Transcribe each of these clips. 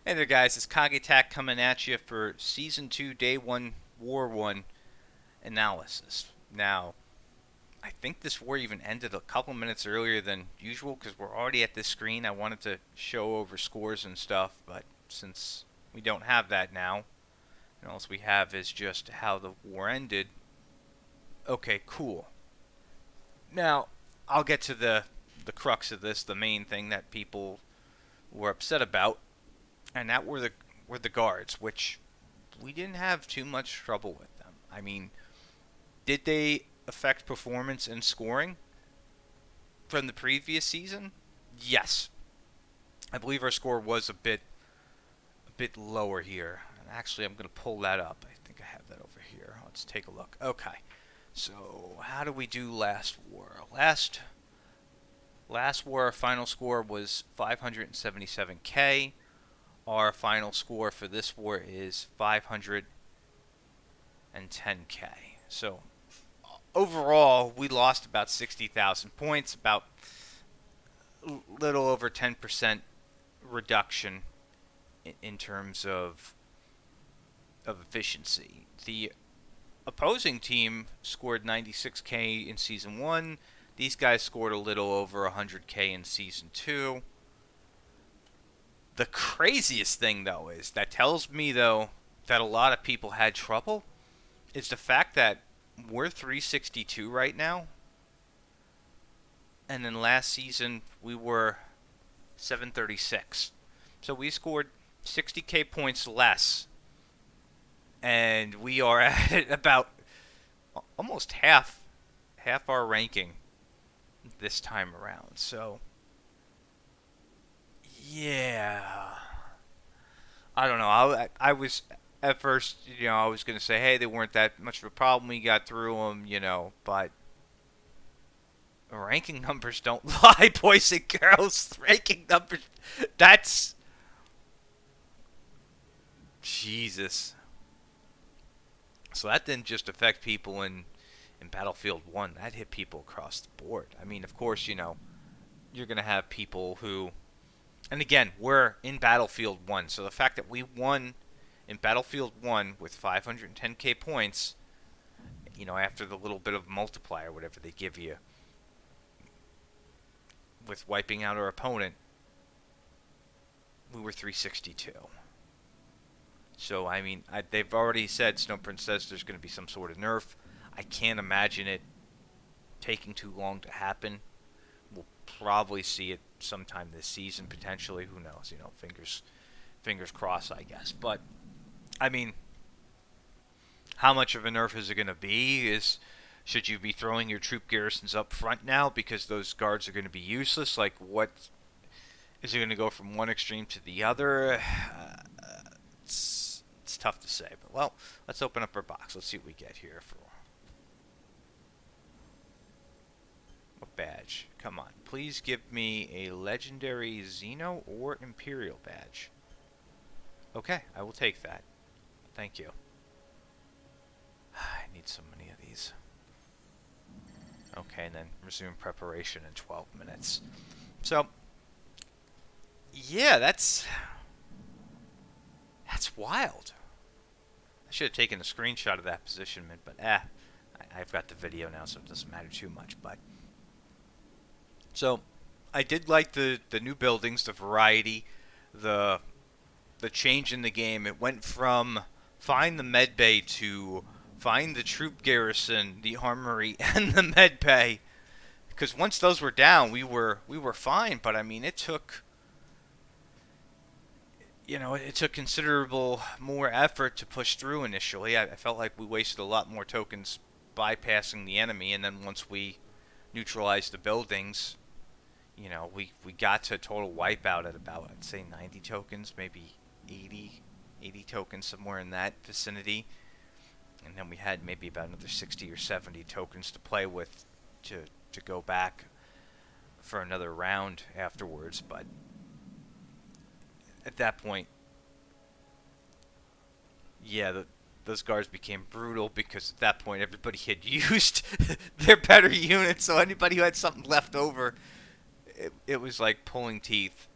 Hey there, guys. It's Kagetak coming at you for Season 2, Day 1, War 1 analysis. Now, I think this war even ended a couple minutes earlier than usual because we're already at this screen. I wanted to show over scores and stuff, but since we don't have that now, and all we have is just how the war ended, okay, cool. Now, I'll get to the crux of this, the main thing that people were upset about, and that were the guards, which we didn't have too much trouble with them. I mean, did they affect performance and scoring from the previous season? Yes. I believe our score was a bit lower here. And actually, I'm going to pull that up. I think I have that over here. Let's take a look. Okay. So, how did we do last war? Last war, our final score was 577K. Our final score for this war is 510K. So overall, we lost about 60,000 points, about a little over 10% reduction in terms of efficiency. The opposing team scored 96K in Season 1. These guys scored a little over 100K in Season 2. The craziest thing, though, is that tells me, though, that a lot of people had trouble is the fact that we're 362 right now, and then last season we were 736. So we scored 60K points less, and we are at about almost half our ranking this time around. So yeah, I don't know. I was at first, I was gonna say, hey, they weren't that much of a problem. We got through them, but ranking numbers don't lie, boys and girls. Ranking numbers, that's Jesus. So that didn't just affect people in Battlefield 1. That hit people across the board. I mean, of course, you're gonna have people who, and again, we're in Battlefield 1, so the fact that we won in Battlefield 1 with 510K points, after the little bit of multiplier, whatever they give you, with wiping out our opponent, we were 362. So, I mean, they've already said, Snowprint says there's going to be some sort of nerf. I can't imagine it taking too long to happen. We'll probably see it sometime this season, potentially. Who knows? Fingers crossed, I guess. But, I mean, how much of a nerf is it going to be? Should you be throwing your troop garrisons up front now because those guards are going to be useless? Like, what is it going to go from one extreme to the other? It's tough to say. But well, let's open up our box. Let's see what we get here for what badge. Come on, please give me a legendary Xeno or Imperial badge. Okay, I will take that. Thank you. I need so many of these. Okay, and then resume preparation in 12 minutes. So, yeah, that's wild. I should have taken a screenshot of that positionment, but I've got the video now, so it doesn't matter too much. But so, I did like the new buildings, the variety, the change in the game. It went from find the med bay to find the troop garrison, the armory, and the med bay. Because once those were down, we were fine. But I mean, it took considerable more effort to push through initially. I felt like we wasted a lot more tokens bypassing the enemy, and then once we neutralized the buildings, we got to total wipeout at about, I'd say, 90 tokens, maybe 80 tokens, somewhere in that vicinity. And then we had maybe about another 60 or 70 tokens to play with to go back for another round afterwards. But at that point, yeah, those guards became brutal because at that point everybody had used their better units. So anybody who had something left over, it was like pulling teeth.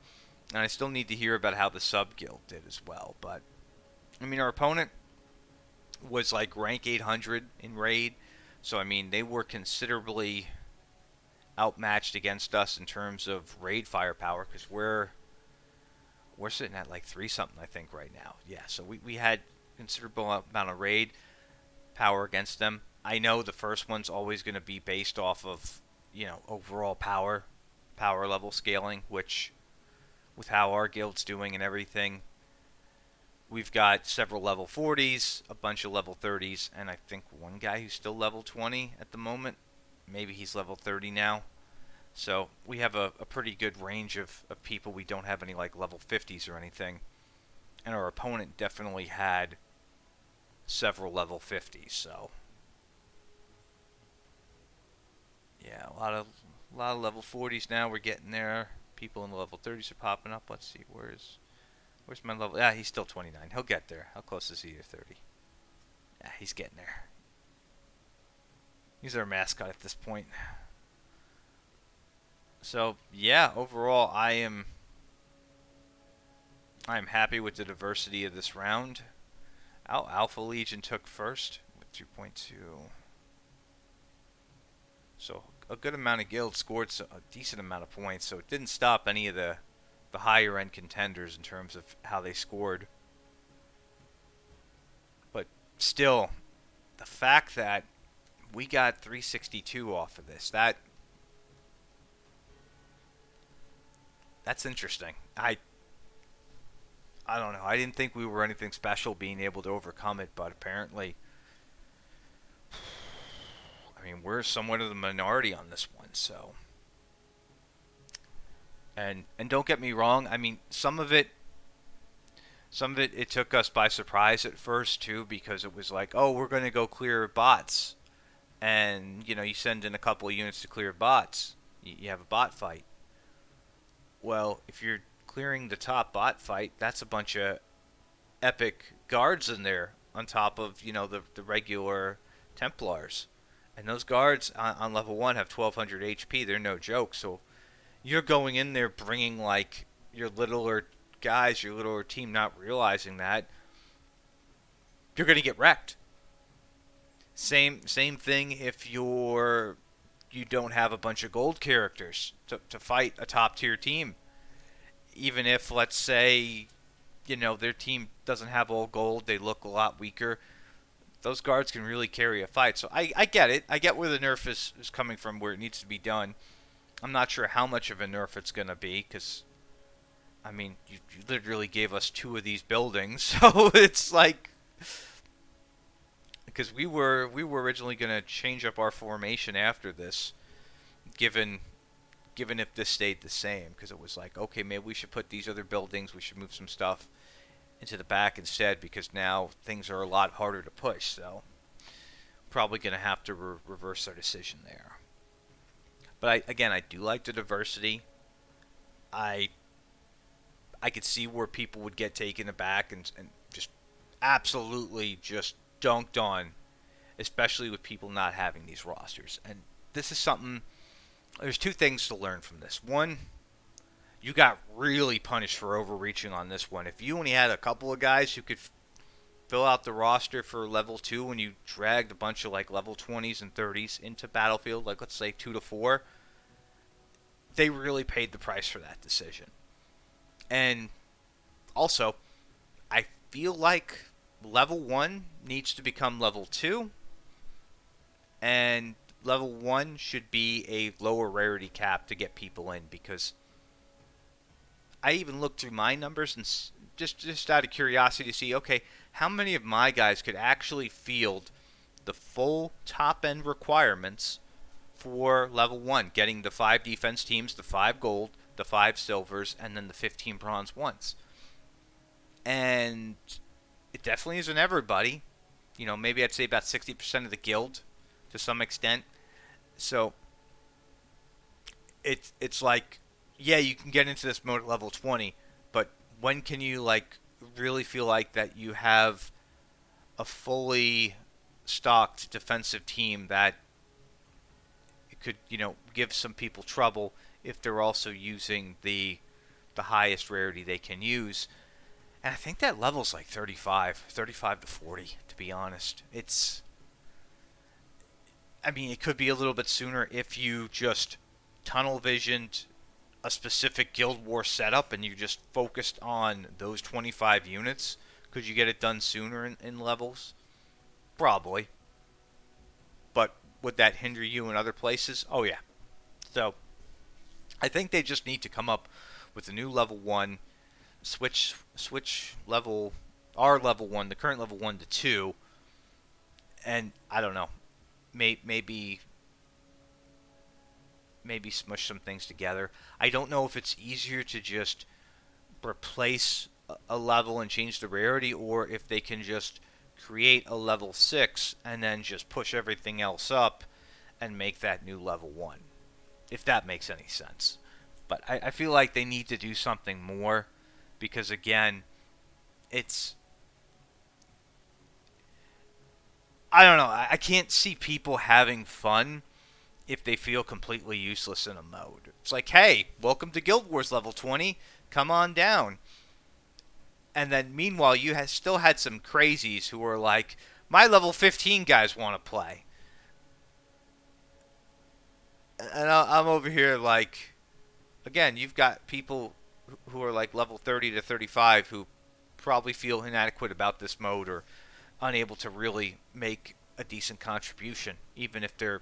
And I still need to hear about how the sub guild did as well. But I mean, our opponent was like rank 800 in raid, so I mean they were considerably outmatched against us in terms of raid firepower because we're sitting at like 3 something I think right now. Yeah, so we had considerable amount of raid power against them. I know the first one's always going to be based off of, overall power level scaling, which with how our guild's doing and everything, we've got several level 40s, a bunch of level 30s, and I think one guy who's still level 20 at the moment. Maybe he's level 30 now. So we have a pretty good range of people. We don't have any like level 50s or anything. And our opponent definitely had several level 50s. So yeah, a lot of level 40s now. We're getting there. People in the level 30s are popping up. Let's see, where's my level? Yeah, he's still 29. He'll get there. How close is he to 30? Yeah, he's getting there. He's our mascot at this point. So yeah, overall, I'm happy with the diversity of this round. Alpha Legion took first with 2.2. So a good amount of guilds scored a decent amount of points. So it didn't stop any of the higher end contenders in terms of how they scored. But still, the fact that we got 362 off of this, that's interesting. I don't know. I didn't think we were anything special being able to overcome it, but apparently, I mean, we're somewhat of the minority on this one. So, and don't get me wrong. I mean, it took us by surprise at first too, because it was like, oh, we're going to go clear bots, and you send in a couple of units to clear bots. You have a bot fight. Well, if you're clearing the top bot fight, that's a bunch of epic guards in there on top of the regular Templars, and those guards on level 1 have 1200 HP. They're no joke. So you're going in there bringing like your littler guys, your littler team, not realizing that you're going to get wrecked. Same thing if you don't have a bunch of gold characters to fight a top tier team. Even if, let's say, their team doesn't have all gold, they look a lot weaker, those guards can really carry a fight. So I get it. I get where the nerf is coming from, where it needs to be done. I'm not sure how much of a nerf it's going to be, because, I mean, you literally gave us 2 of these buildings, so it's like, because we were originally going to change up our formation after this, given if this stayed the same, because it was like, okay, maybe we should put these other buildings, we should move some stuff into the back instead, because now things are a lot harder to push. So probably going to have to reverse our decision there. But I do like the diversity. I could see where people would get taken aback and just absolutely just dunked on, especially with people not having these rosters. And this is something, there's 2 things to learn from this. One, you got really punished for overreaching on this one. If you only had a couple of guys who could fill out the roster for level 2 when you dragged a bunch of like level 20s and 30s into Battlefield, like let's say 2 to 4, they really paid the price for that decision. And also, I feel like level 1 needs to become level 2, and level 1 should be a lower rarity cap to get people in, because I even looked through my numbers and just out of curiosity to see, okay, how many of my guys could actually field the full top end requirements for level 1, getting the 5 defense teams, the 5 gold, the 5 silvers, and then the 15 bronze ones. And it definitely isn't everybody. Maybe I'd say about 60% of the guild to some extent. So it's like, yeah, you can get into this mode at level 20, but when can you like really feel like that you have a fully stocked defensive team that could, give some people trouble if they're also using the the highest rarity they can use. And I think that level's like 35 to 40, to be honest. I mean, it could be a little bit sooner if you just tunnel visioned a specific Guild War setup and you just focused on those 25 units. Could you get it done sooner in levels? Probably. But would that hinder you in other places? Oh, yeah. So, I think they just need to come up with a new level 1, switch level, our level 1, the current level 1 to 2, and I don't know, maybe smush some things together. I don't know if it's easier to just replace a level and change the rarity, or if they can just create a level 6 and then just push everything else up and make that new level 1, if that makes any sense. But I feel like they need to do something more, because again, I don't know, I can't see people having fun if they feel completely useless in a mode. It's like, hey, welcome to Guild Wars level 20, come on down. And then meanwhile, you still had some crazies who were like, my level 15 guys want to play. And I'm over here like, again, you've got people who are like level 30 to 35 who probably feel inadequate about this mode or unable to really make a decent contribution, even if they're,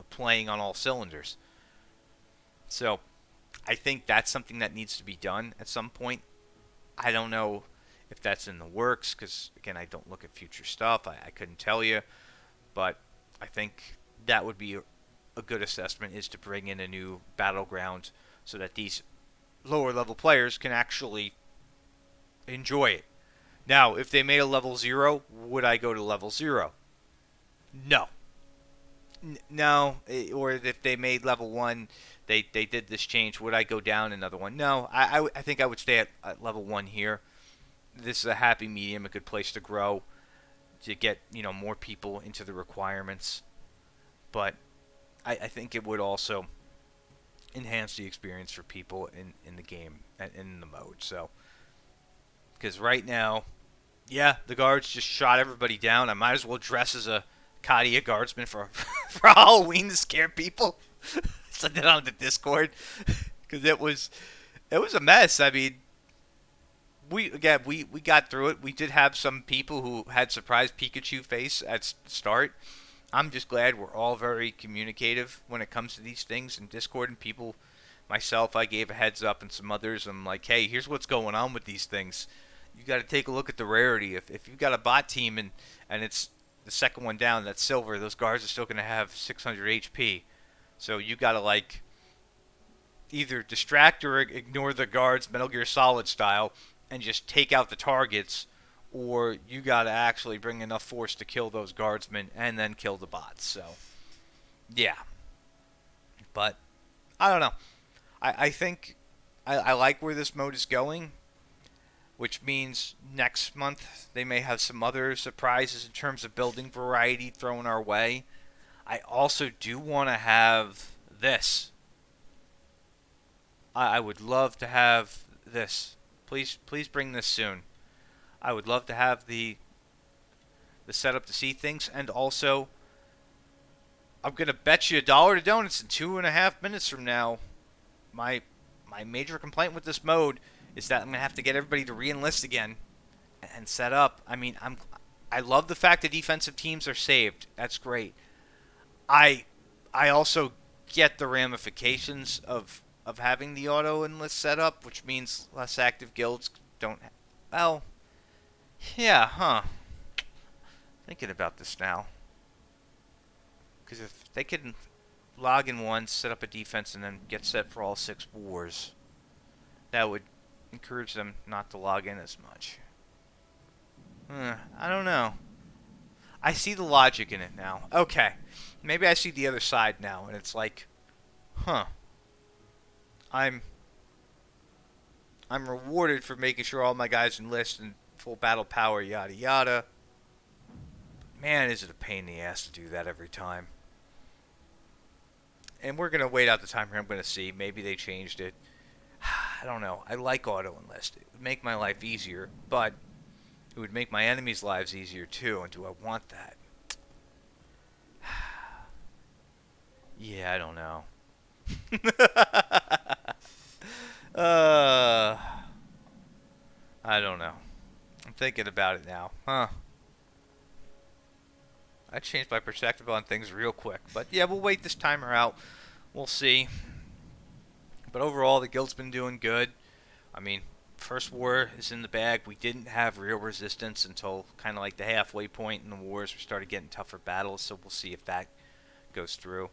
playing on all cylinders. So, I think that's something that needs to be done at some point. I don't know if that's in the works, because, again, I don't look at future stuff. I couldn't tell you. But I think that would be a good assessment, is to bring in a new battleground so that these lower level players can actually enjoy it. Now, if they made a level 0, would I go to level 0? No. No. Or if they made level 1, they did this change, would I go down another one? No. I think I would stay at level 1 here. This is a happy medium, a good place to grow, to get, more people into the requirements. But I think it would also enhance the experience for people in the game and in the mode. So, because right now, yeah, the guards just shot everybody down. I might as well dress as a Kadia guardsman for for Halloween to scare people. Send it on the Discord, because it was a mess. I mean, we got through it. We did have some people who had surprise Pikachu face at start. I'm just glad we're all very communicative when it comes to these things in Discord, and people, myself, I gave a heads up, and some others, I'm like, hey, here's what's going on with these things. You got to take a look at the rarity. If you've got a bot team and it's the second one down, that's silver, those guards are still going to have 600 HP. So you got to like either distract or ignore the guards Metal Gear Solid style and just take out the targets, or you got to actually bring enough force to kill those guardsmen and then kill the bots. So, yeah. But, I don't know. I think I like where this mode is going, which means next month they may have some other surprises in terms of building variety thrown our way. I also do want to have this. I would love to have this. Please bring this soon. I would love to have the setup to see things, and also I'm gonna bet you $1 to donuts in 2.5 minutes from now. My major complaint with this mode is that I'm gonna have to get everybody to re-enlist again and set up. I mean, I love the fact that defensive teams are saved. That's great. I also get the ramifications of having the auto enlist set up, which means less active guilds don't. Well, yeah, huh. Thinking about this now, because if they can log in once, set up a defense, and then get set for all 6 wars, that would encourage them not to log in as much. I don't know. I see the logic in it now. Okay. Maybe I see the other side now, and it's like, huh. I'm rewarded for making sure all my guys enlist in full battle power, yada yada. Man, is it a pain in the ass to do that every time. And we're going to wait out the time here. I'm going to see. Maybe they changed it. I don't know. I like auto enlist. It would make my life easier, but it would make my enemies' lives easier too. And do I want that? Yeah, I don't know. uh, I don't know. I'm thinking about it now. Huh. I changed my perspective on things real quick. But yeah, we'll wait this timer out. We'll see. But overall, the guild's been doing good. I mean, first war is in the bag. We didn't have real resistance until kind of like the halfway point in the wars. We started getting tougher battles, so we'll see if that goes through.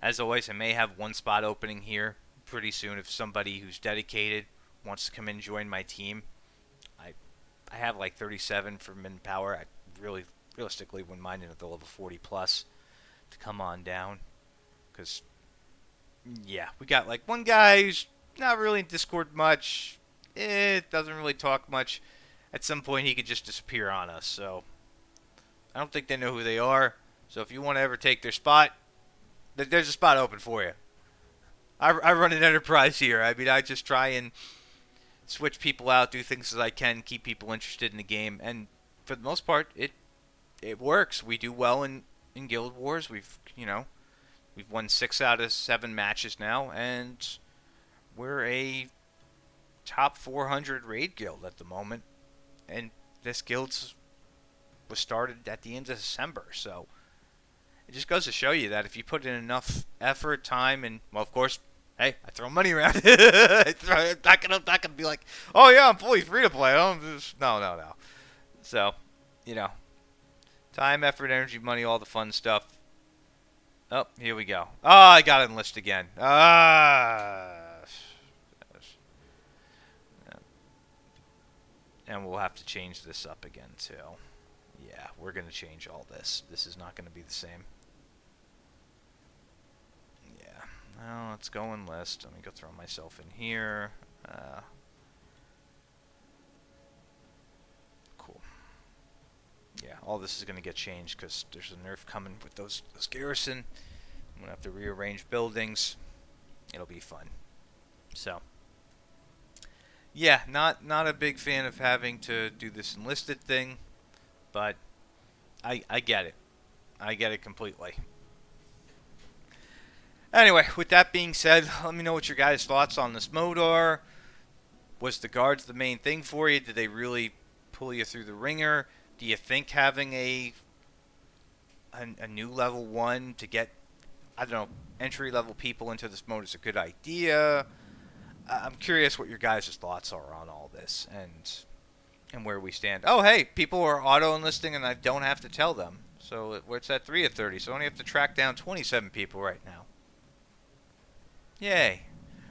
As always, I may have one spot opening here pretty soon if somebody who's dedicated wants to come in and join my team. I I have like 37 for manpower. I really realistically wouldn't mind it at the level 40 plus to come on down. Because, yeah, we got like one guy who's not really in Discord much. It doesn't really talk much. At some point, he could just disappear on us. So, I don't think they know who they are. So, if you want to ever take their spot, there's a spot open for you. I run an enterprise here. I mean, I just try and switch people out, do things as I can, keep people interested in the game, and for the most part, it works. We do well in Guild Wars. We've won 6 out of 7 matches now, and we're a top 400 raid guild at the moment. And this guild was started at the end of December, so it just goes to show you that if you put in enough effort, time, and, well, of course, hey, I throw money around. I'm not gonna be like, oh yeah, I'm fully free to play. No. So, time, effort, energy, money, all the fun stuff. Oh, here we go. Oh, I got to enlist again. And we'll have to change this up again too. Yeah, we're gonna change all this. This is not gonna be the same. Well, let's go enlist. Let me go throw myself in here. Cool. Yeah, all this is going to get changed because there's a nerf coming with those garrison. I'm going to have to rearrange buildings. It'll be fun. So, yeah, not a big fan of having to do this enlisted thing, but I get it. I get it completely. Anyway, with that being said, let me know what your guys' thoughts on this mode are. Was the guards the main thing for you? Did they really pull you through the ringer? Do you think having a new level 1 to get, I don't know, entry-level people into this mode is a good idea? I'm curious what your guys' thoughts are on all this and where we stand. Oh, hey, people are auto-enlisting and I don't have to tell them. So it's at 3 of 30, so I only have to track down 27 people right now. Yay.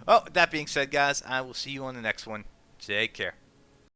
Oh, that being said, guys, I will see you on the next one. Take care.